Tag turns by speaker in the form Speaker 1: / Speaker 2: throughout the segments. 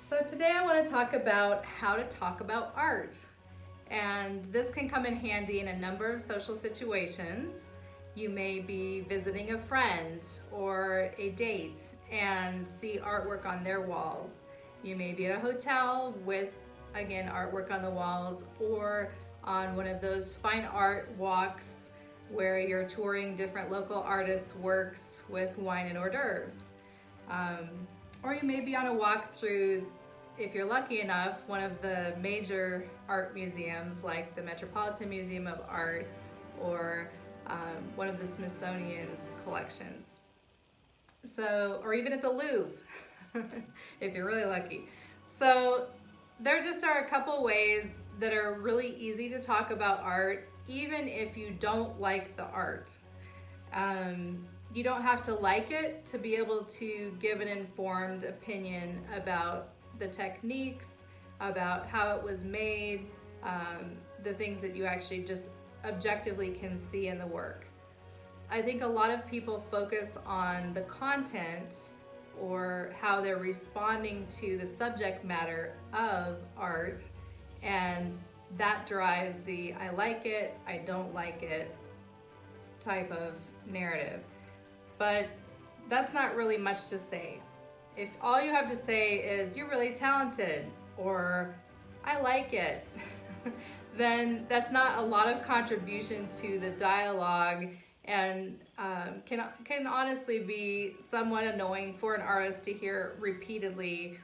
Speaker 1: So today I want to talk about how to talk about art. And this can come in handy in a number of social situations. You may be visiting a friend or a date and see artwork on their walls. You may be at a hotel with, again, artwork on the walls, or on one of those fine art walks where you're touring different local artists' works with wine and hors d'oeuvres. Or you may be on a walk through, if you're lucky enough, one of the major art museums like the Metropolitan Museum of Art or one of the Smithsonian's collections. So, or even at the Louvre, if you're really lucky. So there just are a couple ways that are really easy to talk about art, even if you don't like the art. You don't have to like it to be able to give an informed opinion about the techniques, about how it was made, the things that you actually just objectively can see in the work. I think a lot of people focus on the content or how they're responding to the subject matter of art, and that drives the I like it, I don't like it type of narrative. But that's not really much to say. If all you have to say is you're really talented or I like it, then that's not a lot of contribution to the dialogue, and can honestly be somewhat annoying for an artist to hear repeatedly,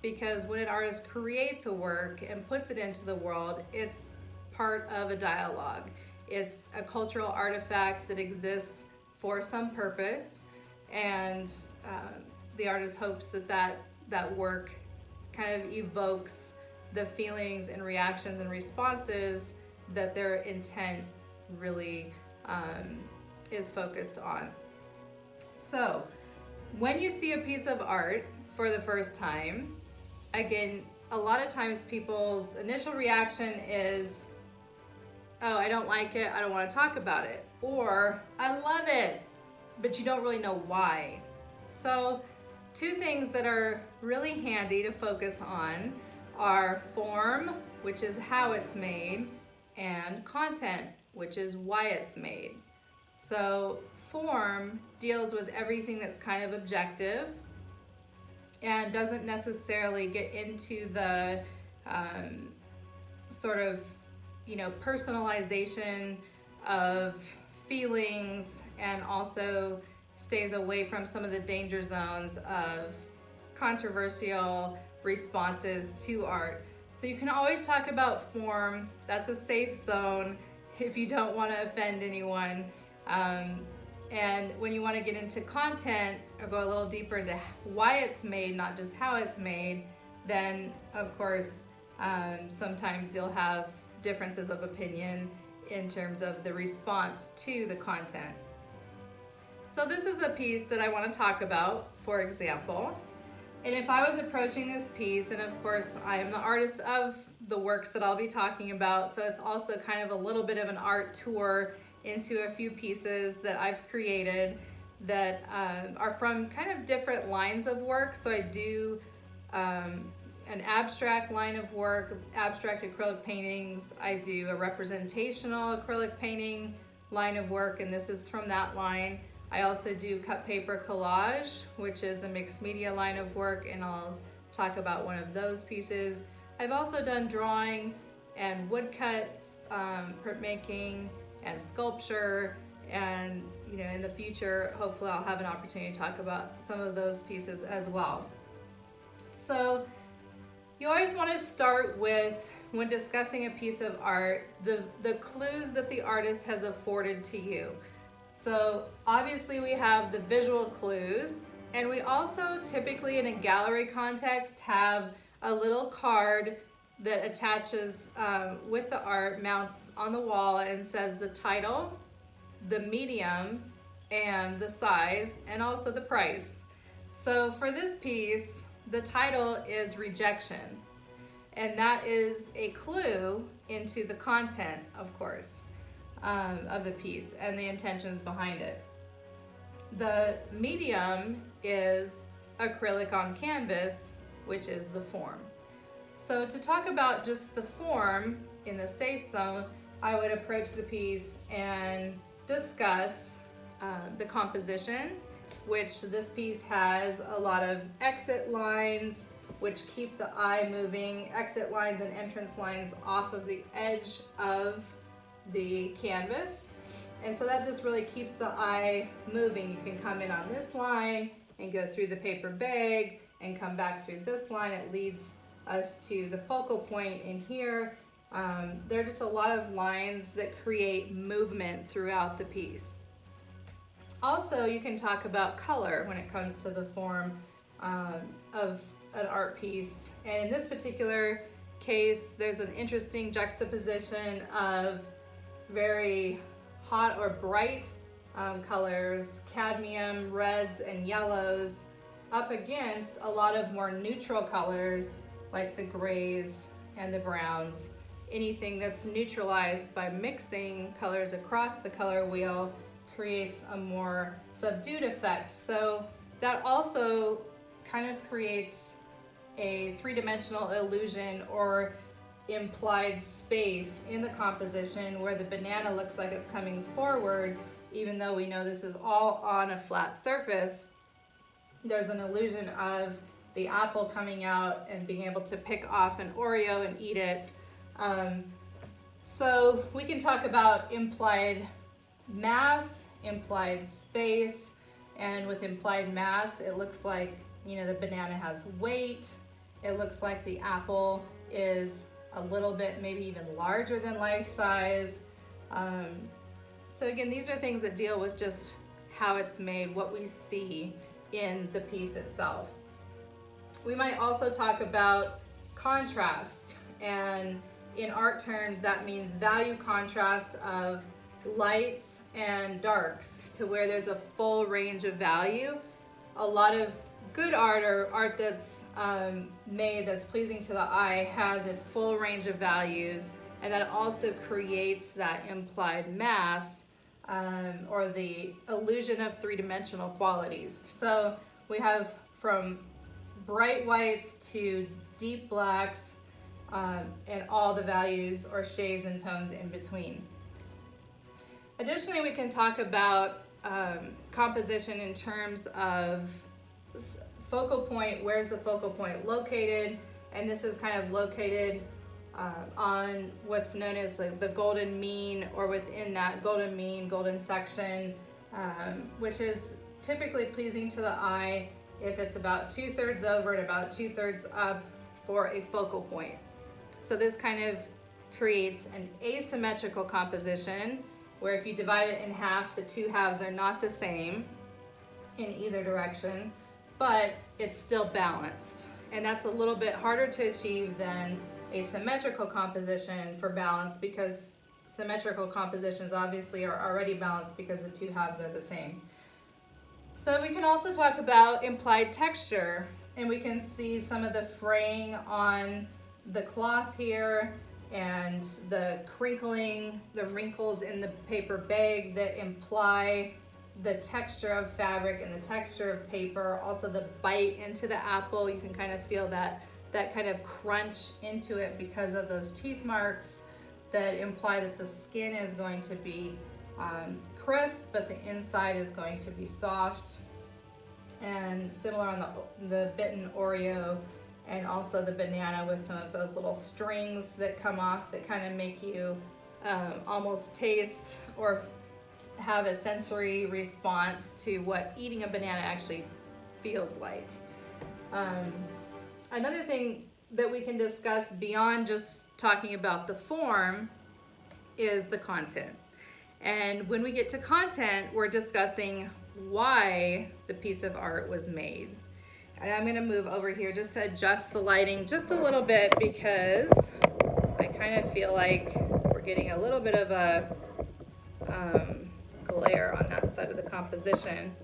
Speaker 1: because when an artist creates a work and puts it into the world, it's part of a dialogue. It's a cultural artifact that exists for some purpose, and the artist hopes that work kind of evokes the feelings and reactions and responses that their intent really is focused on. So when you see a piece of art for the first time, again, a lot of times people's initial reaction is, oh, I don't like it, I don't want to talk about it. Or, I love it, but you don't really know why. So, two things that are really handy to focus on are form, which is how it's made, and content, which is why it's made. So, form deals with everything that's kind of objective and doesn't necessarily get into the sort of, personalization of feelings, and also stays away from some of the danger zones of controversial responses to art. So you can always talk about form. That's a safe zone if you don't want to offend anyone. And when you want to get into content or go a little deeper into why it's made, not just how it's made, then of course sometimes you'll have differences of opinion in terms of the response to the content. So this is a piece that I want to talk about, for example. And if I was approaching this piece, and of course I am the artist of the works that I'll be talking about, so it's also kind of a little bit of an art tour into a few pieces that I've created that are from kind of different lines of work. So I do an abstract line of work, abstract acrylic paintings. I do a representational acrylic painting line of work, and this is from that line. I also do cut paper collage, which is a mixed media line of work, and I'll talk about one of those pieces. I've also done drawing and woodcuts, printmaking, and sculpture, and in the future, hopefully I'll have an opportunity to talk about some of those pieces as well. So you always want to start with, when discussing a piece of art, the clues that the artist has afforded to you. So obviously we have the visual clues, and we also typically in a gallery context have a little card that attaches with the art, mounts on the wall, and says the title, the medium, and the size, and also the price. So for this piece, the title is Rejection, and that is a clue into the content, of course, of the piece and the intentions behind it. The medium is acrylic on canvas, which is the form. So to talk about just the form in the safe zone, I would approach the piece and discuss the composition, which this piece has a lot of exit lines, which keep the eye moving, exit lines and entrance lines off of the edge of the canvas. And so that just really keeps the eye moving. You can come in on this line and go through the paper bag and come back through this line. It leads us to the focal point in here. There are just a lot of lines that create movement throughout the piece. Also, you can talk about color when it comes to the form of an art piece. And in this particular case, there's an interesting juxtaposition of very hot or bright colors, cadmium, reds, and yellows, up against a lot of more neutral colors like the grays and the browns. Anything that's neutralized by mixing colors across the color wheel creates a more subdued effect. So that also kind of creates a three-dimensional illusion or implied space in the composition where the banana looks like it's coming forward, even though we know this is all on a flat surface. There's an illusion of the apple coming out and being able to pick off an Oreo and eat it. So we can talk about implied mass, implied space, and with implied mass, it looks like, you know, the banana has weight. It looks like the apple is a little bit, maybe even larger than life size. So again, these are things that deal with just how it's made, what we see in the piece itself. We might also talk about contrast, and in art terms, that means value contrast of lights and darks to where there's a full range of value. A lot of good art, or art that's made that's pleasing to the eye, has a full range of values, and that also creates that implied mass or the illusion of three-dimensional qualities. So we have from bright whites to deep blacks and all the values or shades and tones in between. Additionally, we can talk about composition in terms of focal point. Where's the focal point located? And this is kind of located on what's known as the golden mean, or within that golden mean, golden section, which is typically pleasing to the eye if it's about 2/3 over and about 2/3 up for a focal point. So this kind of creates an asymmetrical composition where if you divide it in half, the two halves are not the same in either direction, but it's still balanced. And that's a little bit harder to achieve than a symmetrical composition for balance, because symmetrical compositions obviously are already balanced because the two halves are the same. So we can also talk about implied texture, and we can see some of the fraying on the cloth here and the crinkling, the wrinkles in the paper bag that imply the texture of fabric and the texture of paper. Also the bite into the apple, you can kind of feel that kind of crunch into it because of those teeth marks that imply that the skin is going to be crisp, but the inside is going to be soft. And similar on the bitten Oreo, and also the banana with some of those little strings that come off that kind of make you almost taste or have a sensory response to what eating a banana actually feels like. Another thing that we can discuss beyond just talking about the form is the content. And when we get to content, we're discussing why the piece of art was made. And I'm going to move over here just to adjust the lighting just a little bit, because I kind of feel like we're getting a little bit of a glare on that side of the composition.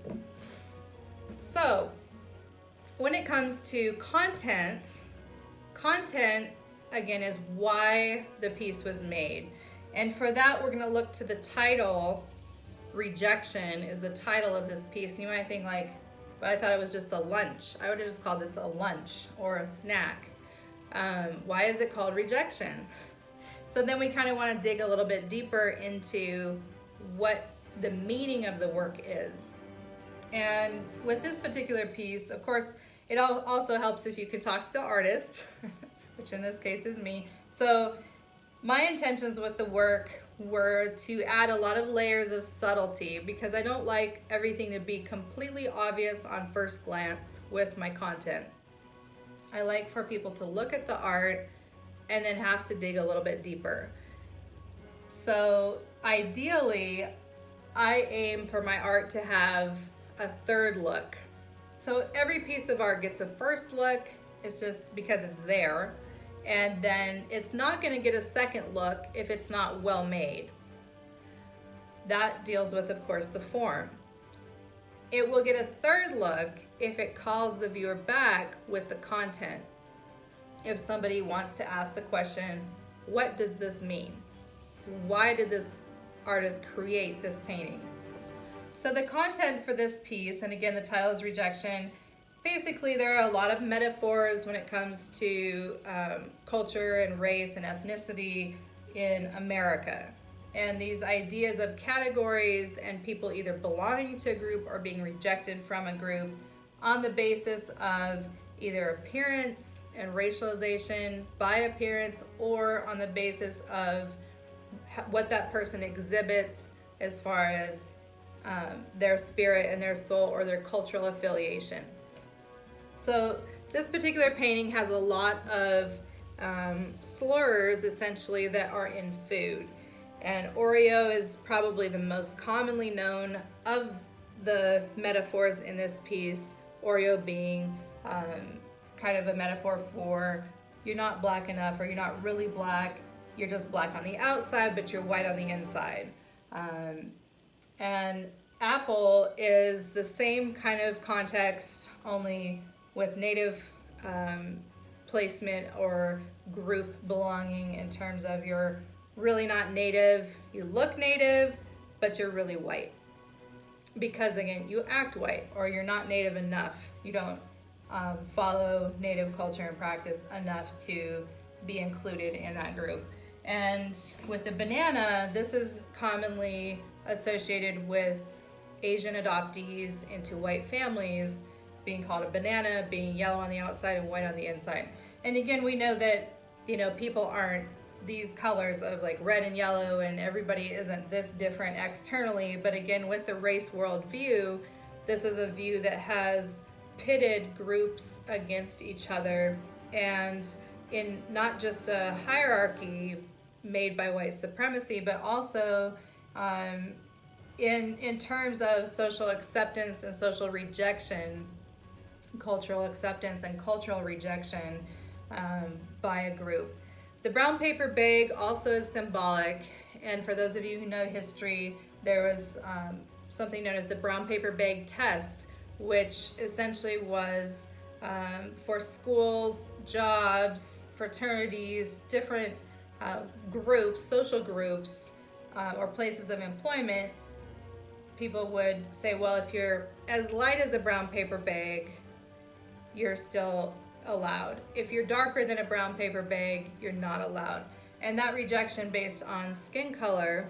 Speaker 1: So when it comes to content again is why the piece was made. And for that, we're going to look to the title. Rejection is the title of this piece. You might think, like, but I thought it was just a lunch. I would have just called this a lunch or a snack. Why is it called rejection? So then we kind of want to dig a little bit deeper into what the meaning of the work is. And with this particular piece, of course, it also helps if you could talk to the artist, which in this case is me. So my intentions with the work were to add a lot of layers of subtlety, because I don't like everything to be completely obvious on first glance with my content. I like for people to look at the art and then have to dig a little bit deeper. So ideally, I aim for my art to have a third look. So every piece of art gets a first look, it's just because it's there, and then it's not going to get a second look if it's not well made. That deals with, of course, the form. It will get a third look if it calls the viewer back with the content. If somebody wants to ask the question, what does this mean? Why did this artist create this painting? So the content for this piece, and again the title is Rejection, basically there are a lot of metaphors when it comes to culture and race and ethnicity in America. And these ideas of categories and people either belonging to a group or being rejected from a group on the basis of either appearance and racialization by appearance, or on the basis of what that person exhibits as far as their spirit and their soul or their cultural affiliation. So this particular painting has a lot of slurs essentially that are in food. And Oreo is probably the most commonly known of the metaphors in this piece, Oreo being kind of a metaphor for you're not black enough, or you're not really black, you're just black on the outside but you're white on the inside. And apple is the same kind of context, only with native placement or group belonging, in terms of you're really not native, you look native, but you're really white. Because again, you act white, or you're not native enough. You don't follow native culture and practice enough to be included in that group. And with the banana, this is commonly associated with Asian adoptees into white families being called a banana, being yellow on the outside and white on the inside. And again, we know that, you know, people aren't these colors of like red and yellow, and everybody isn't this different externally. But again, with the race world view, this is a view that has pitted groups against each other, and in not just a hierarchy made by white supremacy, but also in terms of social acceptance and social rejection, cultural acceptance and cultural rejection by a group. The brown paper bag also is symbolic, and for those of you who know history, there was something known as the brown paper bag test, which essentially was for schools, jobs, fraternities, different groups, social groups, or places of employment. People would say, well, if you're as light as a brown paper bag, you're still allowed. If you're darker than a brown paper bag, you're not allowed. And that rejection based on skin color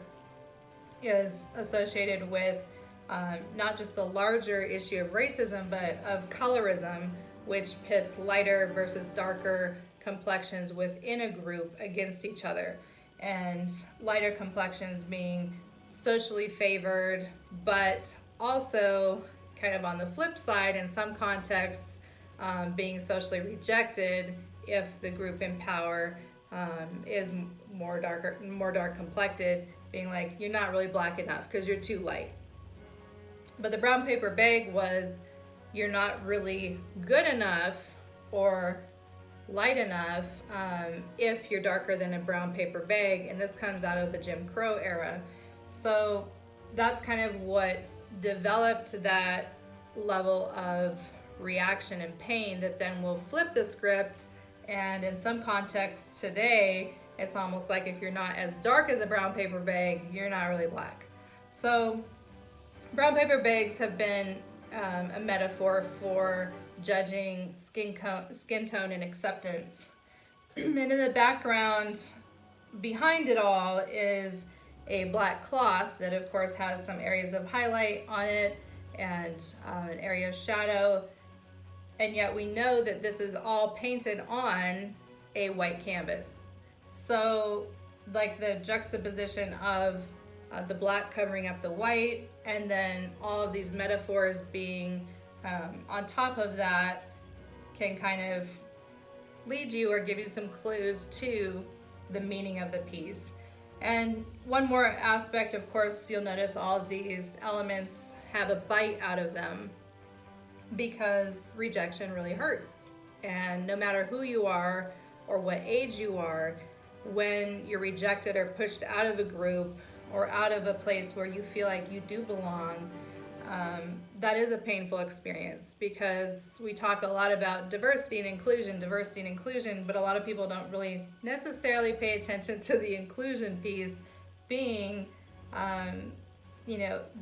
Speaker 1: is associated with not just the larger issue of racism, but of colorism, which pits lighter versus darker complexions within a group against each other. And lighter complexions being socially favored, but also kind of on the flip side, in some contexts, being socially rejected if the group in power is more dark complected, being like, you're not really black enough because you're too light. But the brown paper bag was, you're not really good enough or light enough if you're darker than a brown paper bag, and this comes out of the Jim Crow era. So that's kind of what developed that level of reaction and pain that then will flip the script. And in some contexts today, it's almost like if you're not as dark as a brown paper bag, you're not really black. So brown paper bags have been a metaphor for judging skin tone and acceptance. And in the background behind it all is a black cloth that of course has some areas of highlight on it and an area of shadow, and yet we know that this is all painted on a white canvas. So like the juxtaposition of the black covering up the white, and then all of these metaphors being on top of that can kind of lead you or give you some clues to the meaning of the piece. And one more aspect, of course, you'll notice all of these elements have a bite out of them because rejection really hurts. And no matter who you are or what age you are, when you're rejected or pushed out of a group or out of a place where you feel like you do belong, that is a painful experience, because we talk a lot about diversity and inclusion, but a lot of people don't really necessarily pay attention to the inclusion piece being,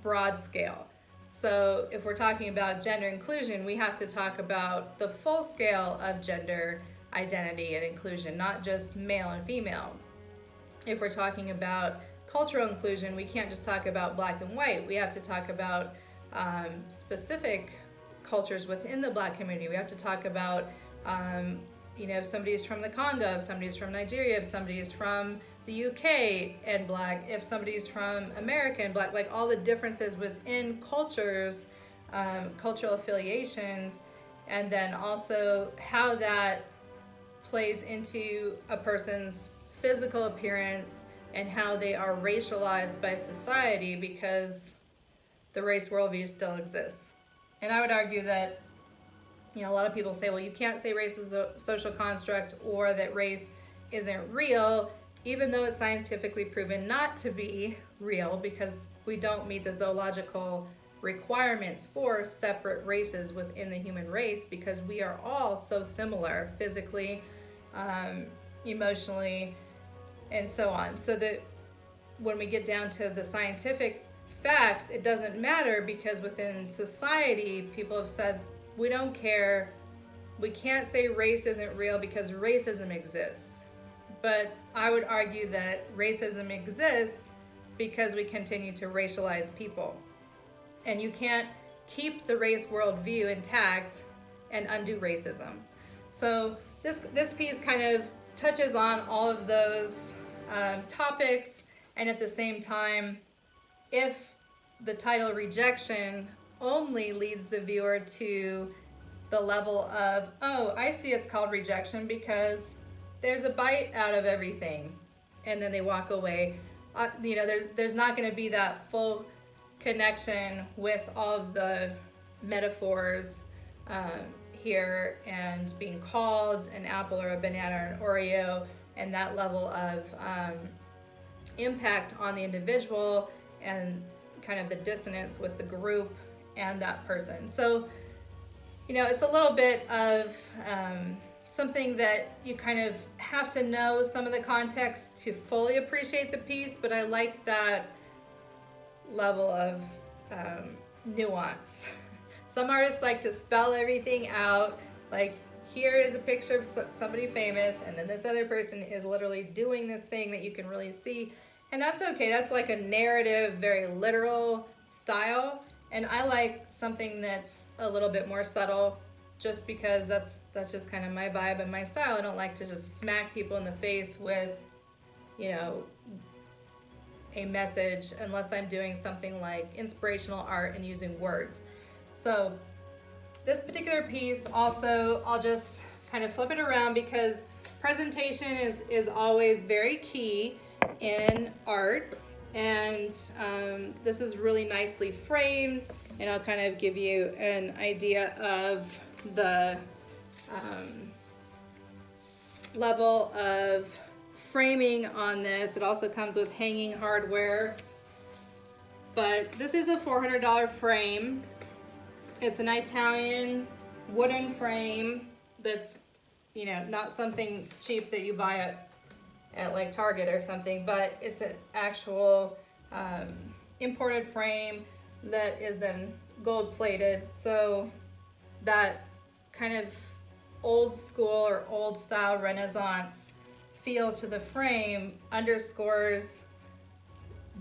Speaker 1: broad scale. So if we're talking about gender inclusion, we have to talk about the full scale of gender identity and inclusion, not just male and female. If we're talking about cultural inclusion, we can't just talk about black and white. We have to talk about specific cultures within the black community. We have to talk about, if somebody's from the Congo, if somebody's from Nigeria, if somebody's from the UK and black, if somebody's from America and black, like all the differences within cultures, cultural affiliations, and then also how that plays into a person's physical appearance and how they are racialized by society, because the race worldview still exists. And I would argue that, a lot of people say, well, you can't say race is a social construct or that race isn't real, even though it's scientifically proven not to be real, because we don't meet the zoological requirements for separate races within the human race, because we are all so similar physically, emotionally, and so on. So that when we get down to the scientific facts, it doesn't matter, because within society, people have said, we don't care. We can't say race isn't real because racism exists. But I would argue that racism exists because we continue to racialize people. And you can't keep the race worldview intact and undo racism. So this piece kind of touches on all of those topics, and at the same time, if the title Rejection only leads the viewer to the level of, oh, I see it's called rejection because there's a bite out of everything, and then they walk away, there's not going to be that full connection with all of the metaphors here, and being called an apple or a banana or an Oreo, and that level of impact on the individual and kind of the dissonance with the group and that person. So, it's a little bit of something that you kind of have to know some of the context to fully appreciate the piece, but I like that level of nuance. Some artists like to spell everything out, like here is a picture of somebody famous, and then this other person is literally doing this thing that you can really see, and that's okay. That's like a narrative, very literal style, and I like something that's a little bit more subtle, just because that's just kind of my vibe and my style. I don't like to just smack people in the face with, a message, unless I'm doing something like inspirational art and using words. So this particular piece also, I'll just kind of flip it around, because presentation is always very key in art. And this is really nicely framed, and I'll kind of give you an idea of the level of framing on this. It also comes with hanging hardware, but this is a $400 frame. It's an Italian wooden frame that's, not something cheap that you buy at like Target or something, but it's an actual imported frame that is then gold plated, so that kind of old school or old style Renaissance feel to the frame underscores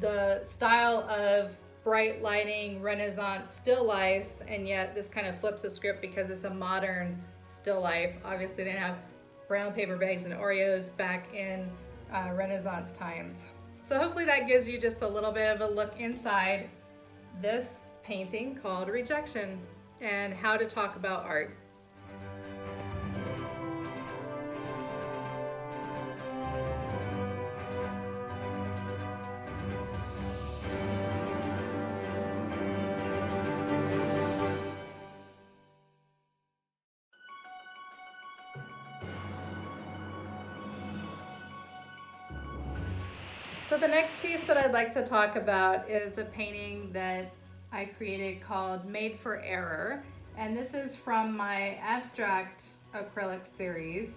Speaker 1: the style of bright lighting Renaissance still lifes, and yet this kind of flips the script because it's a modern still life. Obviously they didn't have brown paper bags and Oreos back in Renaissance times. So hopefully that gives you just a little bit of a look inside this painting called Rejection and how to talk about art. So the next piece that I'd like to talk about is a painting that I created called Made for Error. And this is from my abstract acrylic series.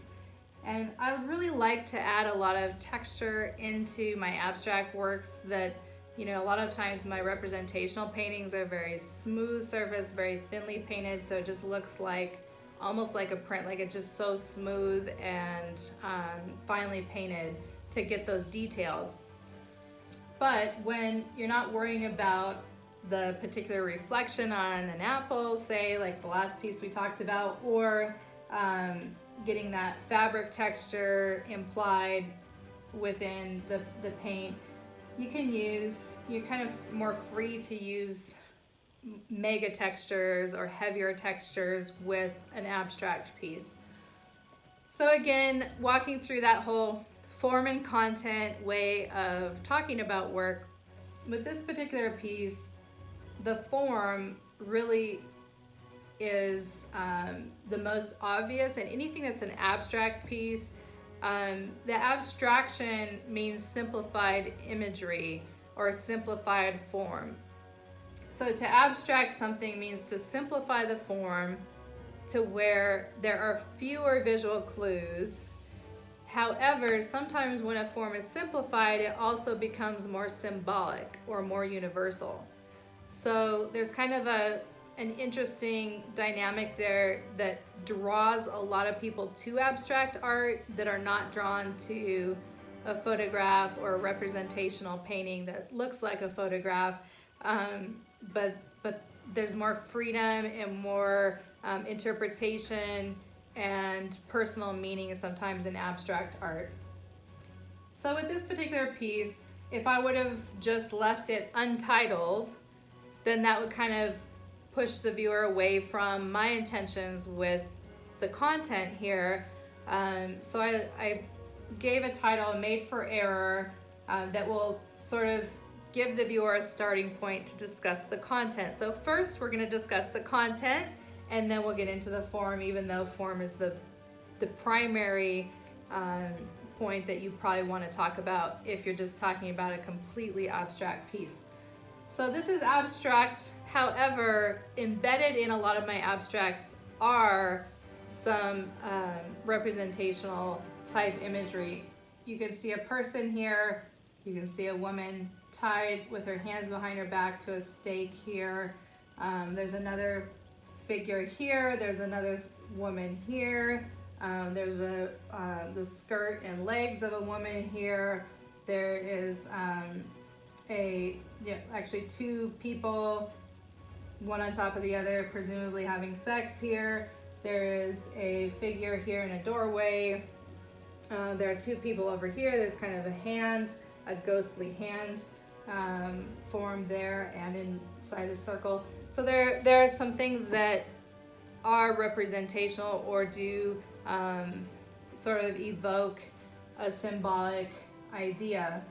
Speaker 1: And I would really like to add a lot of texture into my abstract works that, you know, a lot of times my representational paintings are very smooth surface, very thinly painted. So it just looks like, almost like a print, like it's just so smooth and finely painted to get those details. But when you're not worrying about the particular reflection on an apple, say like the last piece we talked about, or getting that fabric texture implied within the paint, you're kind of more free to use mega textures or heavier textures with an abstract piece. So again, walking through that whole form and content way of talking about work, with this particular piece, the form really is the most obvious, and anything that's an abstract piece, the abstraction means simplified imagery or simplified form. So to abstract something means to simplify the form to where there are fewer visual clues. However, sometimes when a form is simplified, it also becomes more symbolic or more universal. So there's kind of an interesting dynamic there that draws a lot of people to abstract art that are not drawn to a photograph or a representational painting that looks like a photograph. But there's more freedom and more interpretation and personal meaning sometimes in abstract art. So with this particular piece, if I would have just left it untitled, then that would kind of push the viewer away from my intentions with the content here. So I gave a title, Made for Error, that will sort of give the viewer a starting point to discuss the content. So first we're going to discuss the content, and then we'll get into the form, even though form is the primary point that you probably want to talk about if you're just talking about a completely abstract piece. So this is abstract, however, embedded in a lot of my abstracts are some representational type imagery. You can see a person here, you can see a woman tied with her hands behind her back to a stake here. There's another figure here, there's another woman here, there's the skirt and legs of a woman here. There is actually two people, one on top of the other, presumably having sex here. There is a figure here in a doorway. There are two people over here. There's kind of a hand, a ghostly hand formed there and inside the circle. So there are some things that are representational or do sort of evoke a symbolic idea.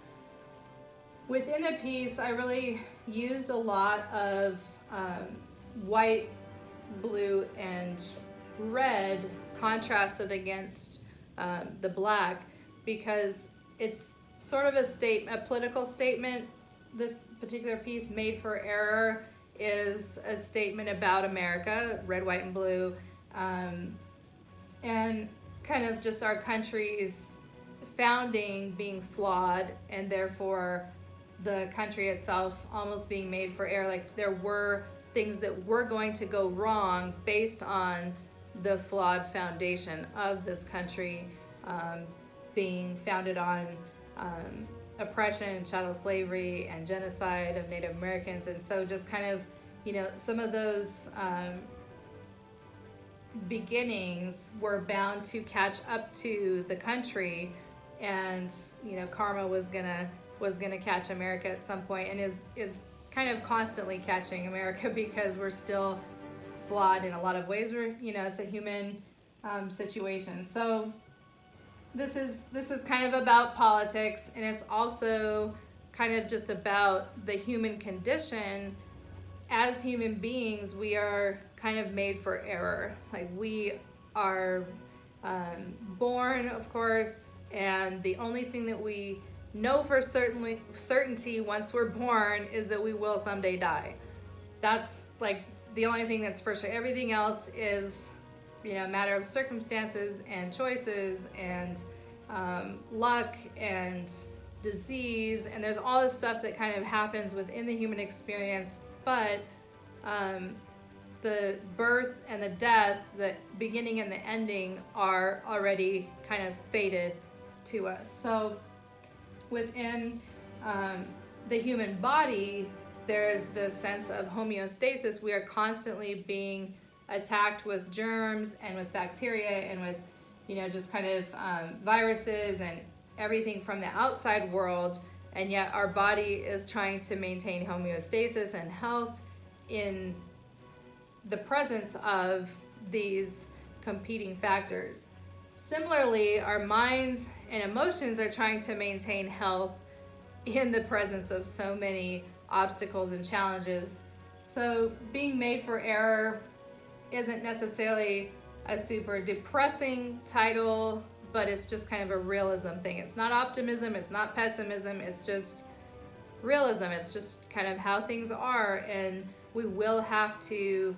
Speaker 1: Within the piece, I really used a lot of white, blue, and red contrasted against the black, because it's sort of a political statement. This particular piece, Made for Error, is a statement about America, red, white, and blue, and kind of just our country's founding being flawed, and therefore the country itself almost being made for error. Like there were things that were going to go wrong based on the flawed foundation of this country, being founded on oppression, chattel slavery, and genocide of Native Americans. And so just kind of, you know, some of those beginnings were bound to catch up to the country, and, you know, karma was gonna catch America at some point, and is kind of constantly catching America, because we're still flawed in a lot of ways. We're, you know, it's a human situation. So this is kind of about politics, and it's also kind of just about the human condition. As human beings, we are kind of made for error. Like, we are born, of course, and the only thing that we know for certainty once we're born is that we will someday die. That's like the only thing that's for sure. Everything else is, you know, a matter of circumstances and choices and luck and disease, and there's all this stuff that kind of happens within the human experience. But the birth and the death, the beginning and the ending, are already kind of fated to us. So within the human body, there is this sense of homeostasis. We are constantly being attacked with germs and with bacteria and with, you know, just kind of viruses and everything from the outside world, and yet our body is trying to maintain homeostasis and health in the presence of these competing factors. Similarly, our minds and emotions are trying to maintain health in the presence of so many obstacles and challenges. So being made for error isn't necessarily a super depressing title, but it's just kind of a realism thing. It's not optimism, it's not pessimism, it's just realism. It's just kind of how things are, and we will have to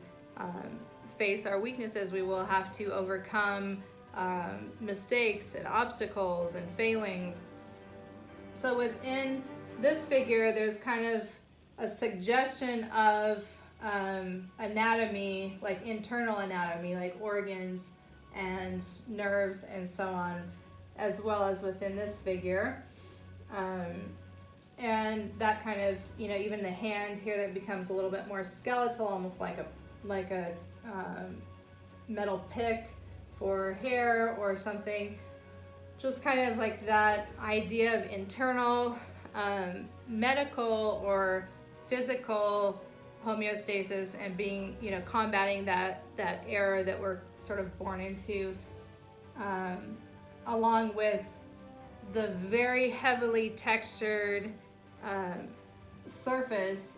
Speaker 1: face our weaknesses. We will have to overcome mistakes and obstacles and failings. So within this figure, there's kind of a suggestion of anatomy, like internal anatomy, like organs and nerves and so on, as well as within this figure. And that kind of, you know, even the hand here that becomes a little bit more skeletal, almost like a metal pick for hair or something. Just kind of like that idea of internal medical or physical homeostasis, and being, you know, combating that error that we're sort of born into, along with the very heavily textured surface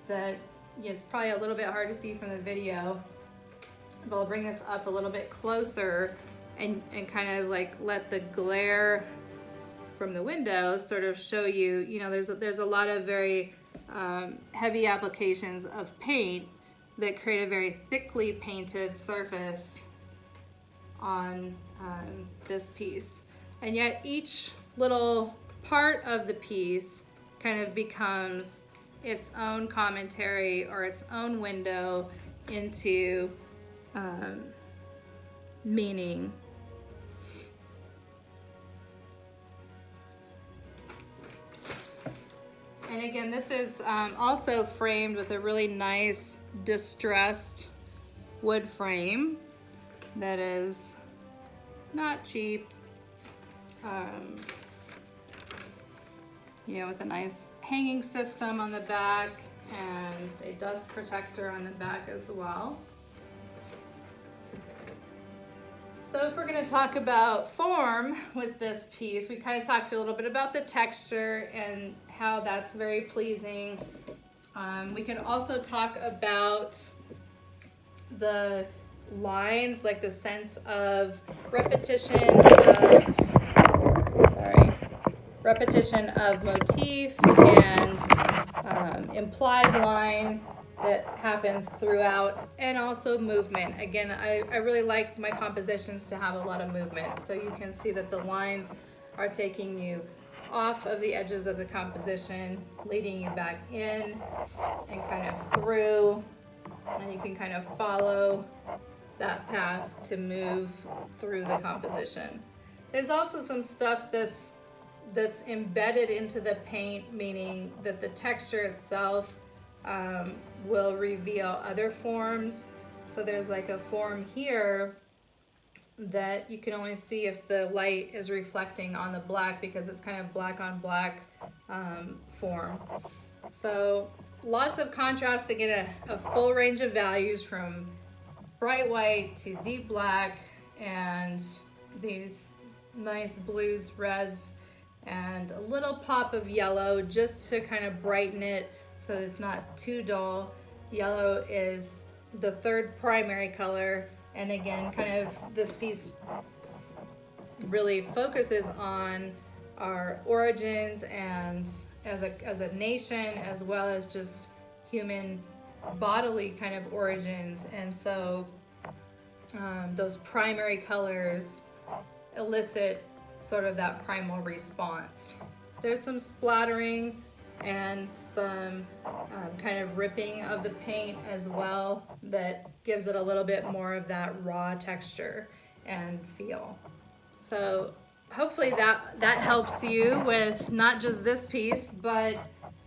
Speaker 1: that, you know, it's probably a little bit hard to see from the video, but I'll bring this up a little bit closer and kind of like let the glare from the window sort of show you, you know, there's a lot of very heavy applications of paint that create a very thickly painted surface on this piece. And yet each little part of the piece kind of becomes its own commentary or its own window into meaning. And again, this is also framed with a really nice distressed wood frame that is not cheap. You know, with a nice hanging system on the back and a dust protector on the back as well. So if we're going to talk about form with this piece, we kind of talked a little bit about the texture and how that's very pleasing. We can also talk about the lines, like the sense of repetition of motif and implied line that happens throughout, and also movement. Again, I really like my compositions to have a lot of movement, so you can see that the lines are taking you off of the edges of the composition, leading you back in and kind of through And you can kind of follow that path to move through the composition. There's also some stuff that's embedded into the paint, meaning that the texture itself will reveal other forms. So there's like a form here that you can only see if the light is reflecting on the black, because it's kind of black on black form. So lots of contrast to get a full range of values, from bright white to deep black, and these nice blues, reds, and a little pop of yellow just to kind of brighten it so it's not too dull. Yellow is the third primary color, and again, kind of this piece really focuses on our origins and as a nation, as well as just human bodily kind of origins. And so those primary colors elicit sort of that primal response. There's some splattering and some kind of ripping of the paint as well that gives it a little bit more of that raw texture and feel. So hopefully that helps you with not just this piece, but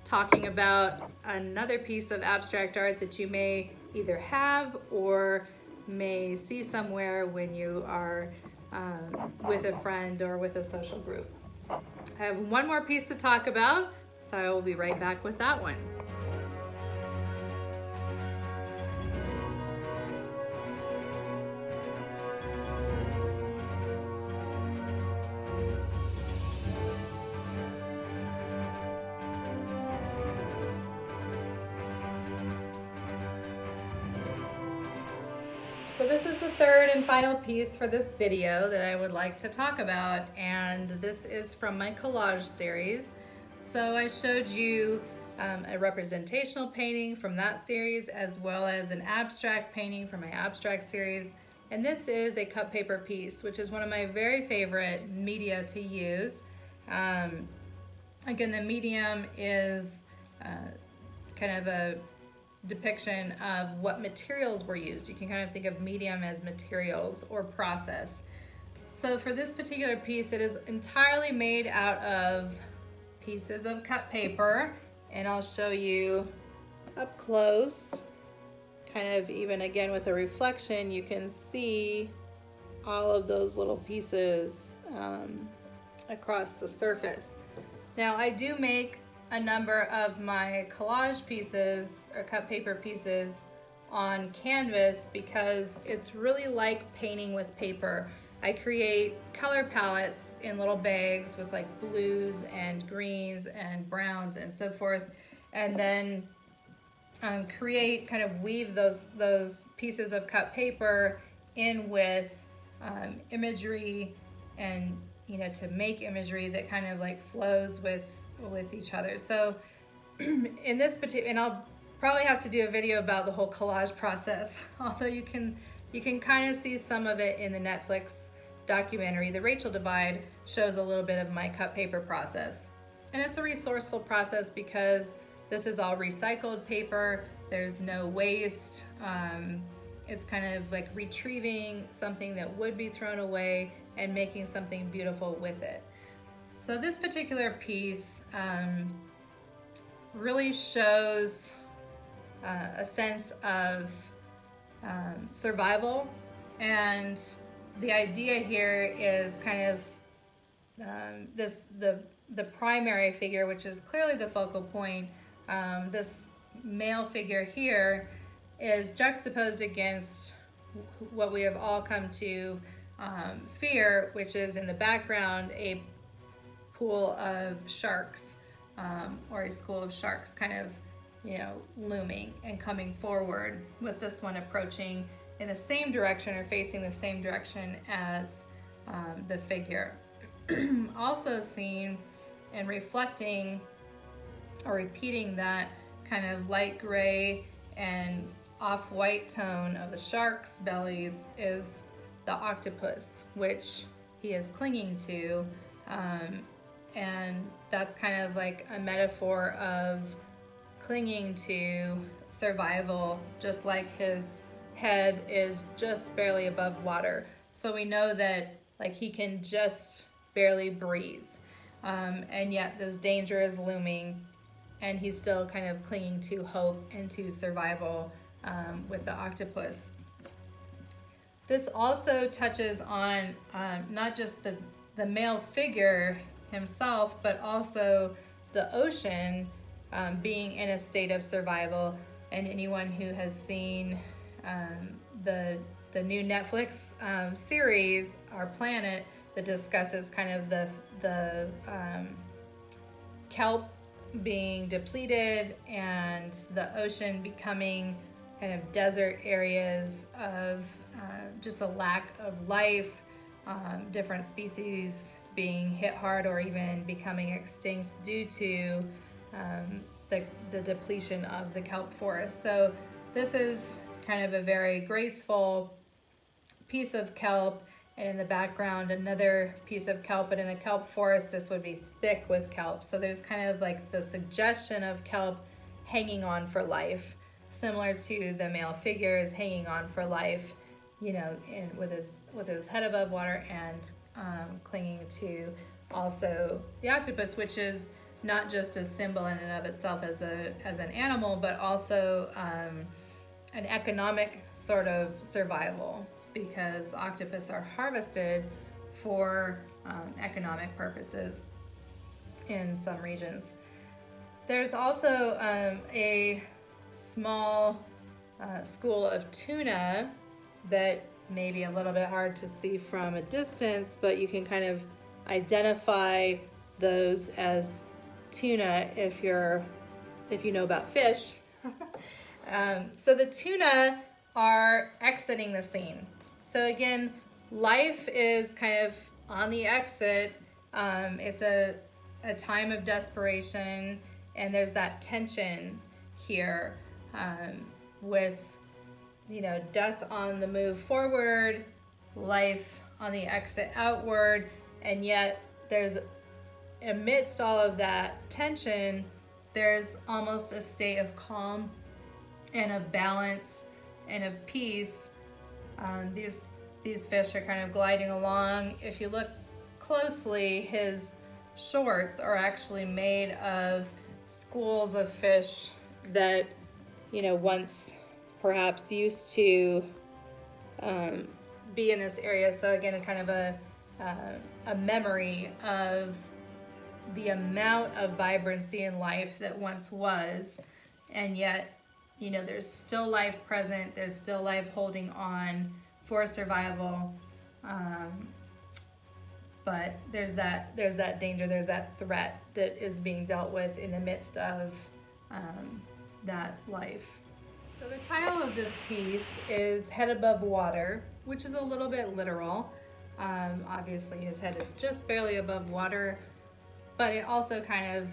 Speaker 1: talking about another piece of abstract art that you may either have or may see somewhere when you are with a friend or with a social group. I have one more piece to talk about, so I will be right back with that one. So this is the third and final piece for this video that I would like to talk about, and this is from my collage series. So I showed you a representational painting from that series, as well as an abstract painting from my abstract series. And this is a cut paper piece, which is one of my very favorite media to use. Again, the medium is kind of a depiction of what materials were used. You can kind of think of medium as materials or process. So for this particular piece, it is entirely made out of pieces of cut paper, and I'll show you up close, kind of even again with a reflection, you can see all of those little pieces across the surface. Now I do make a number of my collage pieces or cut paper pieces on canvas because it's really like painting with paper. I create color palettes in little bags with like blues and greens and browns and so forth, and then create, kind of weave those pieces of cut paper in with imagery, and to make imagery that kind of like flows with each other. So in this particular, and I'll probably have to do a video about the whole collage process, although you can kind of see some of it in the Netflix documentary. The Rachel Divide shows a little bit of my cut paper process, and it's a resourceful process because this is all recycled paper. There's no waste. It's kind of like retrieving something that would be thrown away and making something beautiful with it. So this particular piece really shows a sense of survival, and the idea here is kind of the primary figure, which is clearly the focal point. This male figure here is juxtaposed against what we have all come to fear, which is in the background a pool of sharks, or a school of sharks kind of looming and coming forward, with this one approaching in the same direction or facing the same direction as the figure. Also seen and reflecting or repeating that kind of light gray and off-white tone of the shark's bellies is the octopus, which he is clinging to, and that's kind of like a metaphor of clinging to survival, just like his head is just barely above water. So we know that like he can just barely breathe. And yet this danger is looming, and he's still kind of clinging to hope and to survival with the octopus. This also touches on not just the male figure himself, but also the ocean being in a state of survival. And anyone who has seen the new Netflix series, Our Planet, that discusses kind of the kelp being depleted and the ocean becoming kind of desert areas of just a lack of life, different species being hit hard or even becoming extinct due to the depletion of the kelp forest. So this is kind of a very graceful piece of kelp, and in the background another piece of kelp, but in a kelp forest this would be thick with kelp. So there's kind of like the suggestion of kelp hanging on for life, similar to the male figures hanging on for life, you know, with his head above water and clinging to also the octopus, which is not just a symbol in and of itself as an animal, but also an economic sort of survival, because octopus are harvested for economic purposes in some regions. There's also a small school of tuna that may be a little bit hard to see from a distance, but you can kind of identify those as tuna if you know about fish. So the tuna are exiting the scene. So again, life is kind of on the exit. It's a time of desperation, and there's that tension here with, you know, death on the move forward, life on the exit outward, and yet there's, amidst all of that tension, there's almost a state of calm and of balance and of peace. These fish are kind of gliding along. If you look closely, his shorts are actually made of schools of fish that, you know, once perhaps used to be in this area. So again, kind of a memory of the amount of vibrancy in life that once was, and yet, you know, there's still life present, there's still life holding on for survival, but there's that danger, there's that threat that is being dealt with in the midst of that life. So the title of this piece is Head Above Water, which is a little bit literal. Obviously his head is just barely above water, but it also kind of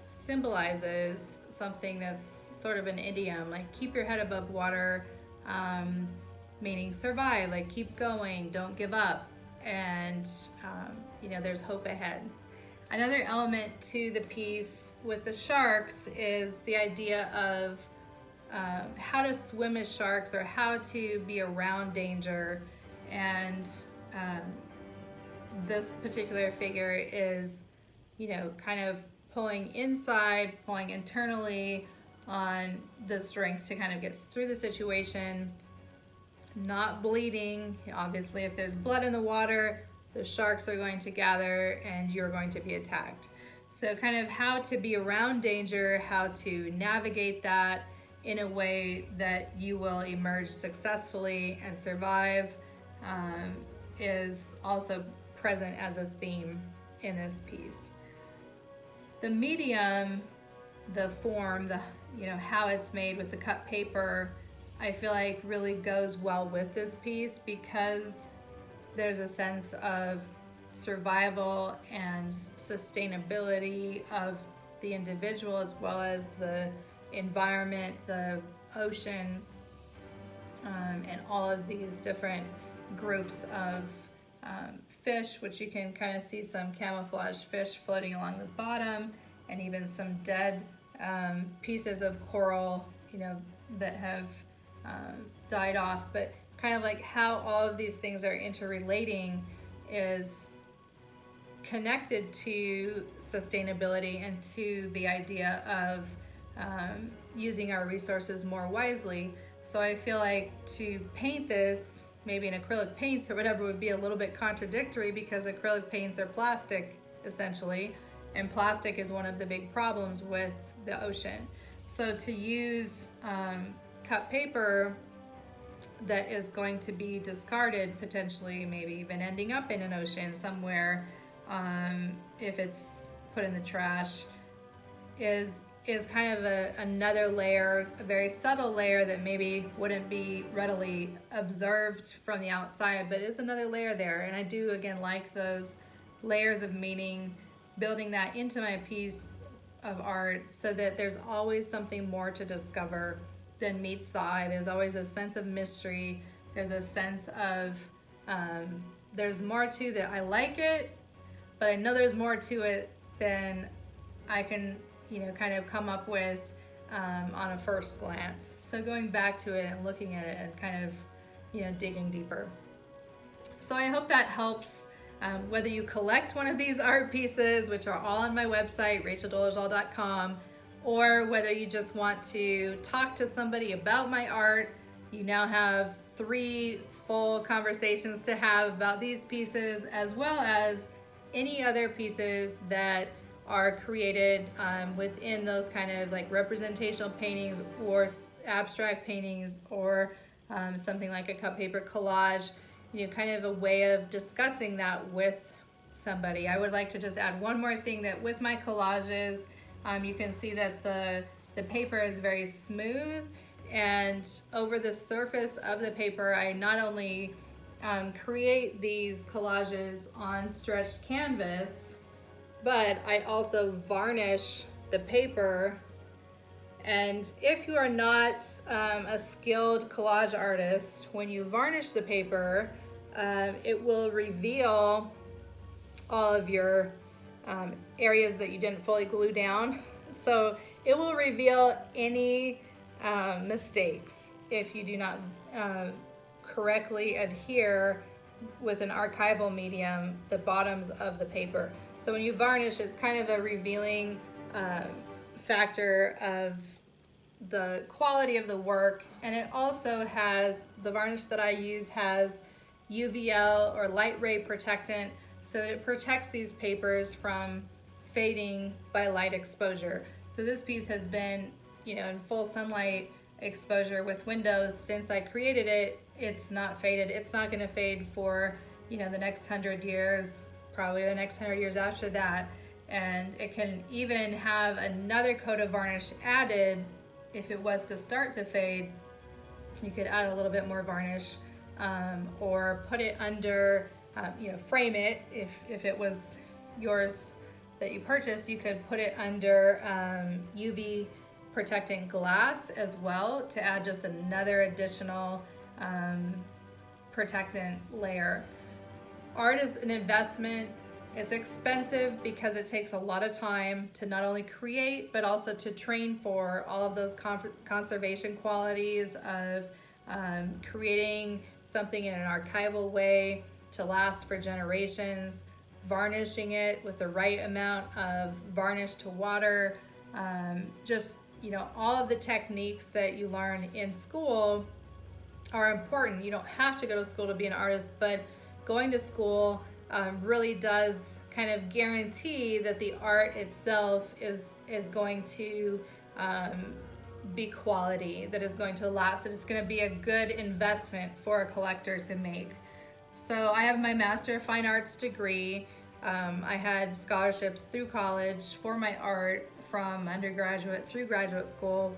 Speaker 1: symbolizes something that's sort of an idiom, like keep your head above water, meaning survive, like keep going, don't give up, and you know, there's hope ahead. Another element to the piece with the sharks is the idea of how to swim as sharks, or how to be around danger. And this particular figure is, you know, kind of pulling inside, pulling internally on the strength to kind of get through the situation, not bleeding. Obviously, if there's blood in the water, the sharks are going to gather and you're going to be attacked. So kind of how to be around danger, how to navigate that in a way that you will emerge successfully and survive, is also present as a theme in this piece. The medium, the form, the, you know, how it's made with the cut paper, I feel like really goes well with this piece, because there's a sense of survival and sustainability of the individual, as well as the environment, the ocean, and all of these different groups of fish, which you can kind of see some camouflaged fish floating along the bottom, and even some dead pieces of coral, you know, that have died off, but kind of like how all of these things are interrelating is connected to sustainability and to the idea of using our resources more wisely. So I feel like to paint this, maybe in acrylic paints or whatever, would be a little bit contradictory, because acrylic paints are plastic essentially, and plastic is one of the big problems with the ocean. So to use cut paper that is going to be discarded, potentially maybe even ending up in an ocean somewhere, if it's put in the trash, is kind of another layer, a very subtle layer that maybe wouldn't be readily observed from the outside, but is another layer there. And I do, again, like those layers of meaning, building that into my piece of art so that there's always something more to discover than meets the eye. There's always a sense of mystery. There's a sense of there's more to that. I like it, but I know there's more to it than I can, kind of come up with on a first glance. So going back to it and looking at it and kind of, digging deeper. So I hope that helps. Whether you collect one of these art pieces, which are all on my website, racheldolezal.com, or whether you just want to talk to somebody about my art, you now have 3 full conversations to have about these pieces, as well as any other pieces that are created within those kind of like representational paintings or abstract paintings, or something like a cut paper collage, kind of a way of discussing that with somebody. I would like to just add one more thing, that with my collages, you can see that the paper is very smooth, and over the surface of the paper, I not only create these collages on stretched canvas, but I also varnish the paper. And if you are not a skilled collage artist, when you varnish the paper, it will reveal all of your areas that you didn't fully glue down. So it will reveal any mistakes if you do not correctly adhere with an archival medium the bottoms of the paper. So when you varnish, it's kind of a revealing factor of the quality of the work. And it also has, the varnish that I use has UVL or light ray protectant, so that it protects these papers from fading by light exposure. So this piece has been, in full sunlight exposure with windows since I created it. It's not faded. It's not going to fade for, the next 100 years, probably the next 100 years after that. And it can even have another coat of varnish added. If it was to start to fade, you could add a little bit more varnish, or put it under, frame it. If it was yours that you purchased, you could put it under UV protecting glass as well, to add just another additional protectant layer. Art is an investment. It's expensive because it takes a lot of time to not only create, but also to train for all of those conservation qualities of creating something in an archival way to last for generations, varnishing it with the right amount of varnish to water, all of the techniques that you learn in school are important. You don't have to go to school to be an artist, but going to school really does kind of guarantee that the art itself is going to be quality, that is going to last, that it's going to be a good investment for a collector to make. So I have my Master of Fine Arts degree. I had scholarships through college for my art from undergraduate through graduate school.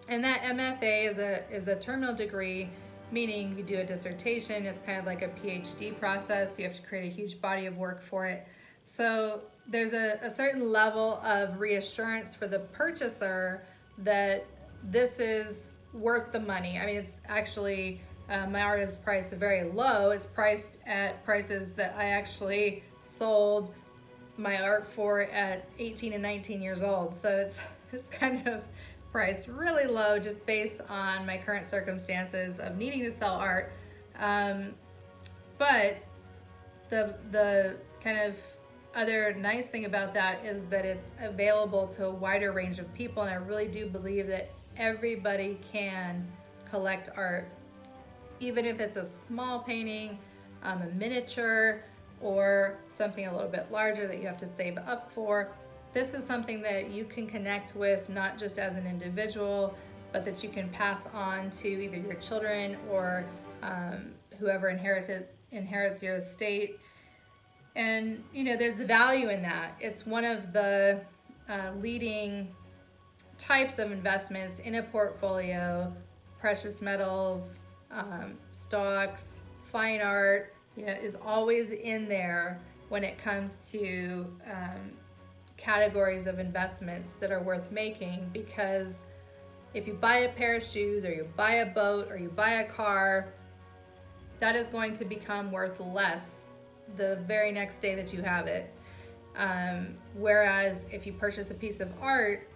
Speaker 1: And that MFA is a terminal degree, meaning you do a dissertation. It's kind of like a PhD process. You have to create a huge body of work for it. So there's a certain level of reassurance for the purchaser that this is worth the money. I mean, it's actually, my art is priced very low. It's priced at prices that I actually sold my art for at 18 and 19 years old. So it's kind of price really low just based on my current circumstances of needing to sell art. But the kind of other nice thing about that is that it's available to a wider range of people, and I really do believe that everybody can collect art, even if it's a small painting, a miniature, or something a little bit larger that you have to save up for. This is something that you can connect with not just as an individual, but that you can pass on to either your children or whoever inherits your estate. And there's value in that. It's one of the leading types of investments in a portfolio. Precious metals, stocks, fine art, is always in there when it comes to categories of investments that are worth making, because if you buy a pair of shoes, or you buy a boat, or you buy a car, that is going to become worth less the very next day that you have it. Whereas if you purchase a piece of art,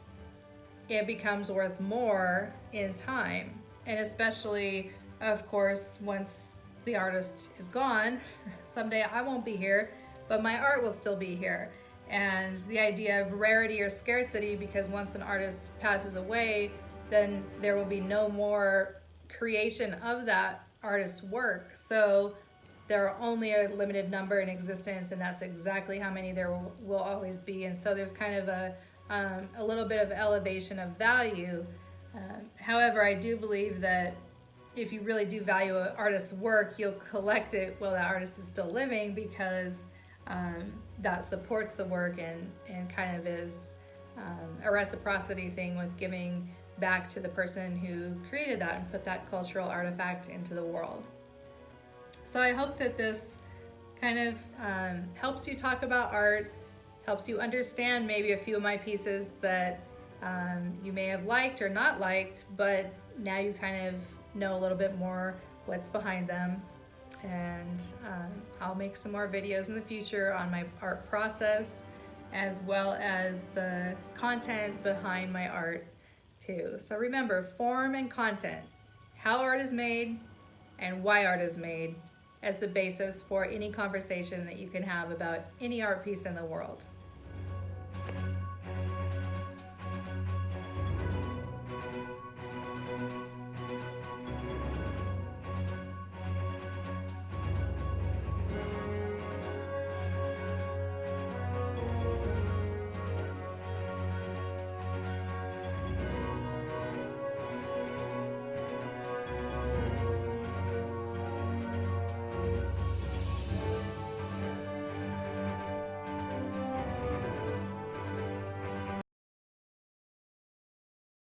Speaker 1: it becomes worth more in time. And especially, of course, once the artist is gone, someday I won't be here, but my art will still be here. And the idea of rarity or scarcity, because once an artist passes away, then there will be no more creation of that artist's work. So there are only a limited number in existence, and that's exactly how many there will always be. And so there's kind of a little bit of elevation of value. However, I do believe that if you really do value an artist's work, you'll collect it while that artist is still living, because that supports the work and kind of is a reciprocity thing with giving back to the person who created that and put that cultural artifact into the world. So I hope that this kind of helps you talk about art, helps you understand maybe a few of my pieces that you may have liked or not liked, but now you kind of know a little bit more what's behind them. And I'll make some more videos in the future on my art process, as well as the content behind my art too. So remember, form and content, how art is made and why art is made, as the basis for any conversation that you can have about any art piece in the world.